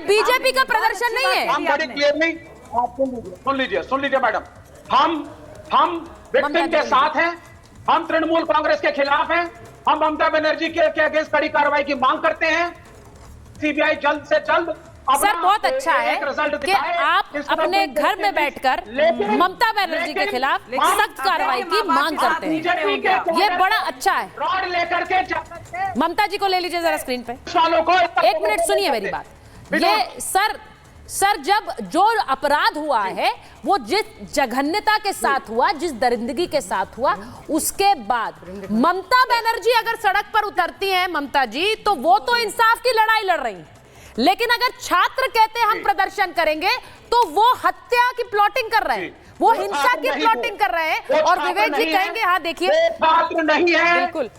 BJP का प्रदर्शन नहीं है। हम बड़ी क्लियरली सुन लीजिए मैडम, हम विक्टिम के साथ हैं, हम तृणमूल कांग्रेस के खिलाफ हैं, हम ममता बनर्जी के अगेंस्ट कड़ी कार्रवाई की मांग करते हैं। सीबीआई जल्द से जल्द सर बहुत अच्छा है कि आप अपने घर में बैठकर ममता बनर्जी के खिलाफ सख्त कार्रवाई की मांग करते हैं, ये बड़ा अच्छा है। रॉड लेकर के ममता जी को ले लीजिए जरा स्क्रीन पे, एक मिनट सुनिए मेरी बात। ये सर जब जो अपराध हुआ है वो जिस जघन्यता के साथ हुआ, जिस दरिंदगी के साथ हुआ, उसके बाद ममता बनर्जी अगर सड़क पर उतरती हैं ममता जी, तो वो तो इंसाफ की लड़ाई लड़ रही हैं। लेकिन अगर छात्र कहते हैं हम प्रदर्शन करेंगे, तो वो हत्या की प्लॉटिंग कर रहे हैं, वो हिंसा की प्लॉटिंग कर रहे हैं। और विवेक जी कहेंगे हाँ देखिए छात्र नहीं है, बिल्कुल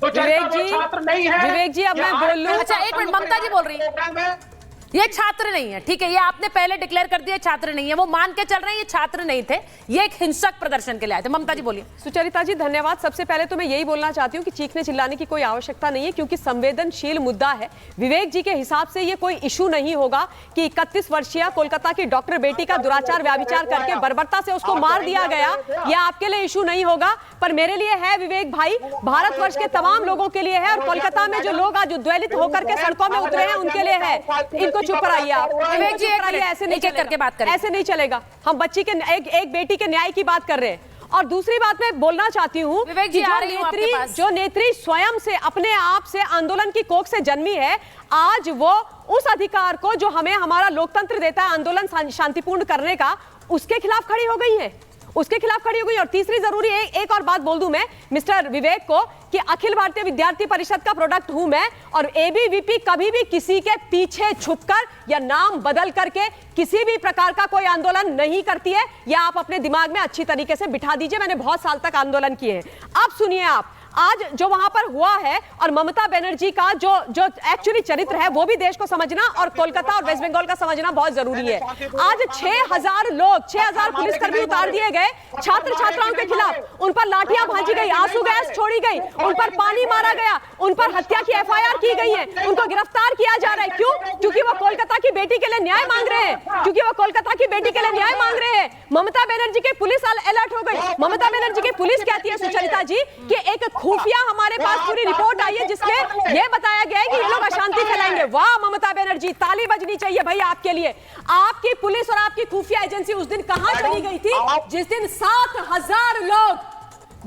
छात्र नहीं है। विवेक जी अब मैं बोल लूं। अच्छा एक मिनट, ममता जी बोल रही है ये छात्र नहीं है, ठीक है, ये आपने पहले डिक्लेयर कर दिया छात्र नहीं है, वो मान के चल रहे हैं ये छात्र नहीं थे, ये एक हिंसक प्रदर्शन के लिए आए थे। ममता जी बोलिए। सुचरिता जी धन्यवाद। सबसे पहले तो मैं यही बोलना चाहती हूँ कि चीखने चिल्लाने की कोई आवश्यकता नहीं है, क्योंकि संवेदनशील मुद्दा है। विवेक जी के हिसाब से ये कोई इशू नहीं होगा कि 31 वर्षीय कोलकाता की डॉक्टर बेटी का दुराचार व्याभिचार करके बर्बरता से उसको मार दिया गया, यह आपके लिए इशू नहीं होगा, पर मेरे लिए है विवेक भाई, भारतवर्ष के तमाम लोगों के लिए है, और कोलकाता में जो लोग आज उद्वेलित होकर के सड़कों में उतरे हैं उनके लिए है। इनको चुप कराइए आप, विवेक जी ऐसे नहीं करके बात करें, ऐसे नहीं चलेगा। हम बच्ची के एक बेटी के न्याय की बात कर रहे हैं। और दूसरी बात मैं बोलना चाहती हूँ कि जो नेत्री स्वयं से अपने आप से आंदोलन की कोख से जन्मी है, आज वो उस अधिकार को जो हमें हमारा लोकतंत्र देता है आंदोलन शांतिपूर्ण करने का, उसके खिलाफ खड़ी हो गई है, उसके खिलाफ खड़ी हो गई। और तीसरी जरूरी एक और बात बोल दूं मैं मिस्टर विवेक को कि अखिल भारतीय विद्यार्थी परिषद का प्रोडक्ट हूं मैं, और एबीवीपी कभी भी किसी के पीछे छुपकर या नाम बदल करके किसी भी प्रकार का कोई आंदोलन नहीं करती है। यह आप अपने दिमाग में अच्छी तरीके से बिठा दीजिए, मैंने बहुत साल तक आंदोलन किए हैं। अब सुनिए आप, आज जो वहां पर हुआ है और ममता बनर्जी का जो एक्चुअली चरित्र है वो भी देश को समझना और कोलकाता और वेस्ट बंगाल का समझना बहुत जरूरी है। आज 6000 लोग, 6000 पुलिसकर्मी उतार दिए गए छात्र छात्राओं के खिलाफ, उन पर लाठियां भांजी गई, आंसू गैस छोड़ी गई, उन पर पानी मारा गया, उन पर हत्या की FIR की गई है, उनको गिरफ्तार किया जा रहा है। क्यों? क्योंकि वो कोलकाता की बेटी के लिए न्याय मांग रहे हैं, क्योंकि वो कोलकाता की बेटी के लिए न्याय मांग रहे हैं। ममता बनर्जी की पुलिस अलर्ट हो गई। ममता बनर्जी की पुलिस कहती है सुचरिता जी कि एक खुफिया हमारे पास पूरी रिपोर्ट आई है जिसमें यह बताया गया है कि ये लोग अशांति फैलाएंगे। वाह ममता बनर्जी, ताली बजनी चाहिए भाई आपके लिए। आपकी पुलिस और आपकी खुफिया एजेंसी उस दिन कहां चली गई थी जिस दिन 7000 लोग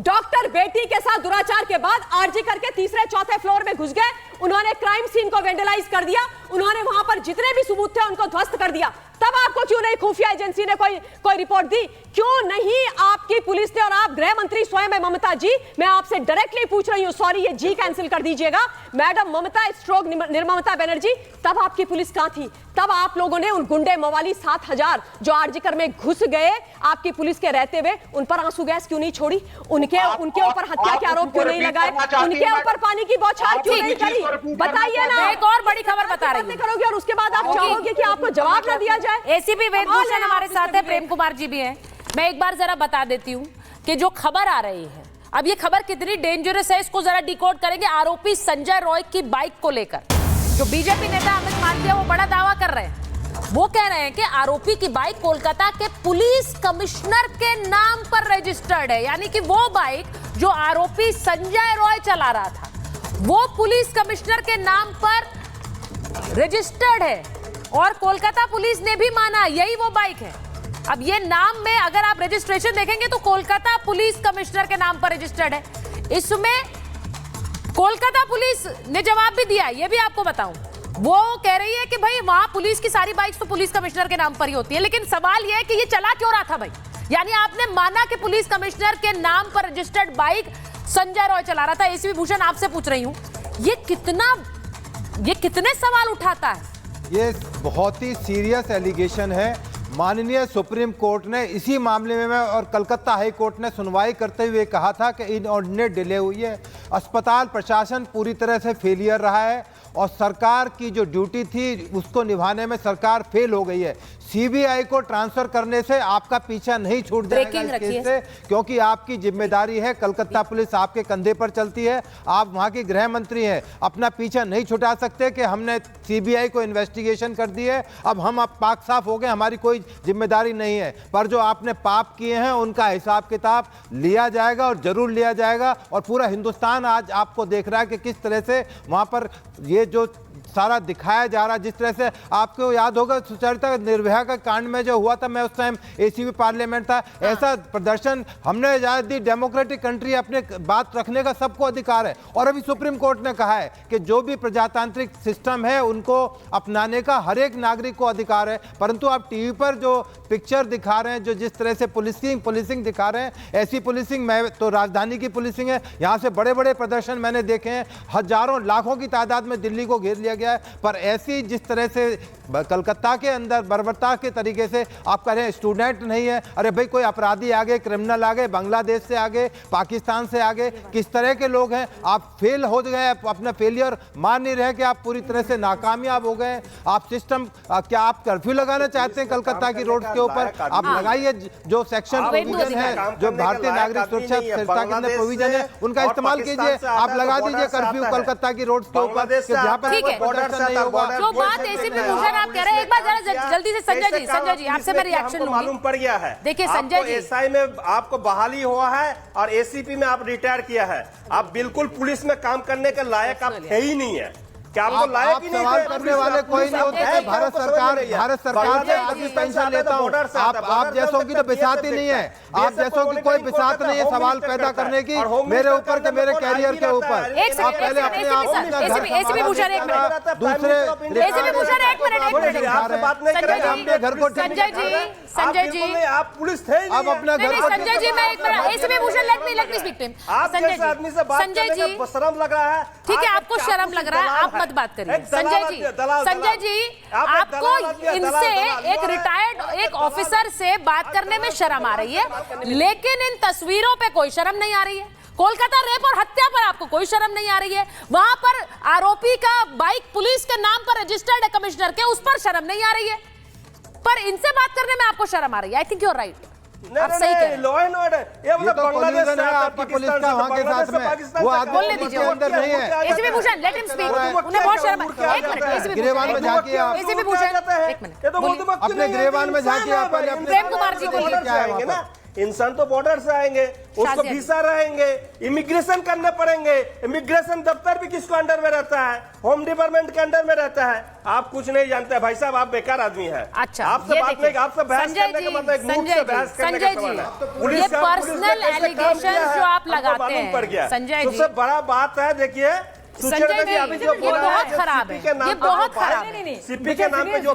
डॉक्टर बेटी के साथ दुराचार के बाद आरजी करके तीसरे चौथे फ्लोर में घुस गए, उन्होंने क्राइम सीन को वेंडलाइज कर दिया, उन्होंने वहां पर जितने भी सबूत थे उनको ध्वस्त कर दिया। तब आपको क्यों नहीं खुफिया एजेंसी ने कोई रिपोर्ट दी? क्यों नहीं आपकी पुलिस ने? और आप गृह मंत्री स्वयं है ममता जी, मैं आपसे डायरेक्टली पूछ रही हूं, सॉरी ये जी कैंसिल कर दीजिएगा, मैडम ममता स्ट्रोक निर्ममता बनर्जी, तब आपकी पुलिस कहां थी? तब आप लोगों ने उन गुंडे मवाली 7000 जो आरजीकर में घुस गए आपकी पुलिस के रहते हुए, उन पर आंसू गैस क्यों नहीं छोड़ी? उनके ऊपर हत्या के आरोप क्यों नहीं लगाए? उनके ऊपर पानी की बौछार क्यों नहीं करी? बताइए ना। एक और बड़ी खबर बता रही हूं, करोगे और उसके बाद आप चाहोगे कि आपको जवाब ना दिया जाए। एसीपी वेदभूषण हमारे साथ है, प्रेम कुमार जी भी हैं। मैं एक बार जरा बता देती हूं कि जो खबर आ रही है, अब ये खबर कितनी डेंजरस है इसको जरा डिकोड करेंगे। आरोपी संजय रॉय की बाइक को लेकर जो बीजेपी नेता अमित मालवीय वो बड़ा दावा कर रहे हैं, वो कह रहे हैं कि आरोपी की बाइक कोलकाता के पुलिस कमिश्नर के नाम पर रजिस्टर्ड है, यानी कि वो बाइक जो आरोपी संजय रॉय चला रहा था वो पुलिस कमिश्नर के नाम पर रजिस्टर्ड है, और कोलकाता पुलिस ने भी माना यही वो बाइक है। अब ये नाम में अगर आप रजिस्ट्रेशन देखेंगे तो कोलकाता पुलिस कमिश्नर के नाम पर रजिस्टर्ड है। इसमें कोलकाता पुलिस ने जवाब भी दिया, ये भी आपको बताऊं, वो कह रही है कि भाई वहां पुलिस की सारी बाइक्स तो पुलिस कमिश्नर के नाम पर ही होती है, लेकिन सवाल यह है कि ये चला क्यों रहा था भाई? यानी आपने माना कि पुलिस कमिश्नर के नाम पर रजिस्टर्ड बाइक संजय रॉय चला रहा था। एसीपी भूषण आपसे पूछ रही हूं, ये कितने सवाल उठाता है? ये बहुत ही सीरियस एलिगेशन है। माननीय सुप्रीम कोर्ट ने इसी मामले में और कलकत्ता हाई कोर्ट ने सुनवाई करते हुए कहा था कि इनऑर्डिनेट डिले हुई है, अस्पताल प्रशासन पूरी तरह से फेलियर रहा है और सरकार की जो ड्यूटी थी उसको निभाने में सरकार फेल हो गई है। सीबीआई को ट्रांसफर करने से आपका पीछा नहीं छूट जाएगा इस केस से, क्योंकि आपकी जिम्मेदारी है। कलकत्ता पुलिस आपके कंधे पर चलती है, आप वहां के गृह मंत्री हैं, अपना पीछा नहीं छुटा सकते कि हमने सीबीआई को इन्वेस्टिगेशन कर दी है, अब हम पाक साफ हो गए, हमारी कोई जिम्मेदारी नहीं है। पर जो आपने पाप किए हैं उनका हिसाब किताब लिया जाएगा और जरूर लिया जाएगा। और पूरा हिंदुस्तान आज आपको देख रहा है कि किस तरह से वहां पर ये जो सारा दिखाया जा रहा, जिस तरह से आपको याद होगा सुचरिता निर्भया का कांड में जो हुआ था, मैं उस टाइम एसीपी पार्लियामेंट था, ऐसा प्रदर्शन हमने इजाजत दी। डेमोक्रेटिक कंट्री, अपने बात रखने का सबको अधिकार है। और अभी सुप्रीम कोर्ट ने कहा है कि जो भी प्रजातांत्रिक सिस्टम है उनको अपनाने का हर एक नागरिक को अधिकार है। परंतु आप टीवी पर जो पिक्चर दिखा रहे हैं, जो जिस तरह से पुलिसिंग दिखा रहे हैं, ऐसी पुलिसिंग, मैं तो राजधानी की पुलिसिंग है, यहाँ से बड़े बड़े प्रदर्शन मैंने देखे हैं, हजारों लाखों की तादाद में दिल्ली को घेर लिया गया है। पर ऐसी जिस तरह से कलकत्ता के अंदर बर्बरता के तरीके से आप कह रहे हैं स्टूडेंट नहीं है, अरे भाई कोई अपराधी आ गए, क्रिमिनल आ गए, बांग्लादेश से आ गए, पाकिस्तान से आ गए, किस तरह के लोग हैं। आप फेल हो गए, अपना फेलियर मान नहीं रहे कि आप पूरी तरह से नाकामयाब हो गए। आप सिस्टम, क्या आप कर्फ्यू लगाना चाहते हैं कलकत्ता की रोड के ऊपर? आप लगाइए, जो सेक्शन प्रोविजन है, जो भारतीय नागरिक सुरक्षा संस्था के अंदर प्रोविजन है, उनका इस्तेमाल कीजिए। आप लगा दीजिए कर्फ्यू कलकत्ता की रोड के ऊपर, जहाँ पर नहीं होगा। जो बात एसीपी भूषण आप कह रहे हैं, एक बार जरा जल्दी से संजय जी आपसे मैं रिएक्शन लूंगी। मालूम पड़ गया है, देखिए संजय जी, एसआई में आपको बहाली हुआ है और एसीपी में आप रिटायर किया है। आप बिल्कुल पुलिस में काम करने के लायक आप है ही नहीं है। क्या आपको लायक ही नहीं? सवाल करने वाले कोई नहीं होते हैं। भारत सरकार से आज भी पेंशन लेता हूँ। आप जैसों की तो बिसात ही नहीं है, आप जैसों की कोई बिसात नहीं है सवाल पैदा करने की मेरे ऊपर के, मेरे कैरियर के ऊपर। आप पहले अपने एसीपी भूषण एक मिनट, दूसरे एसीपी भूषण एक मिनट, आपसे बात नहीं करेंगे। अपने घर को संजय जी आप पुलिस थे, अब अपना घर को। संजय जी मैं एक minute, ACP Bhushan let me speak to him. Sanjay ji शर्म लग रहा है। ठीक है, आपको शर्म लग रहा है, आप मत बात करिए। संजय जी आपको इनसे, एक रिटायर्ड एक ऑफिसर से बात करने में शर्म आ रही है, लेकिन इन तस्वीरों पे कोई शर्म नहीं आ रही है। कोलकाता रेप और हत्या पर आपको कोई शर्म नहीं आ रही है। वहां पर आरोपी का बाइक पुलिस के नाम पर रजिस्टर्ड है कमिश्नर के, उस पर शर्म नहीं आ रही है, पर इनसे बात करने में आपको शर्म आ रही है। I think you are right, आप सही कह रहे हैं। लॉ एंड ऑर्डर, ये मतलब बांग्लादेश से आपकी पुलिस का वहां के साथ में वो आदमी बोलने दीजिए, अंदर नहीं है। ACP Bhushan let him speak, उन्हें बहुत शर्म। एक मिनट, गिरेबान में झांकिए आप, एसीपी भूषण एक मिनट, अपने गिरेबान में झांकिए आप पहले। प्रेम कुमार जी बोलिए क्या है वहां पर? इंसान तो बॉर्डर से आएंगे, उसको वीजा रहेंगे, इमिग्रेशन करने पड़ेंगे। इमिग्रेशन दफ्तर भी किसको अंडर में रहता है? होम डिपार्टमेंट के अंडर में रहता है। आप कुछ नहीं जानते भाई साहब, आप बेकार आदमी हैं। अच्छा, आपसे बात नहीं, आपसे बहस करने का मतलब एक मूड से बहस करने का सवाल है। ये पर्सनल एलिगेशंस जो आप लगाते हैं संजय जी, सबसे बड़ा बात है, देखिए संजय जी, ये बहुत खराब है, ये बहुत खराब है। सीपी के नाम पे जो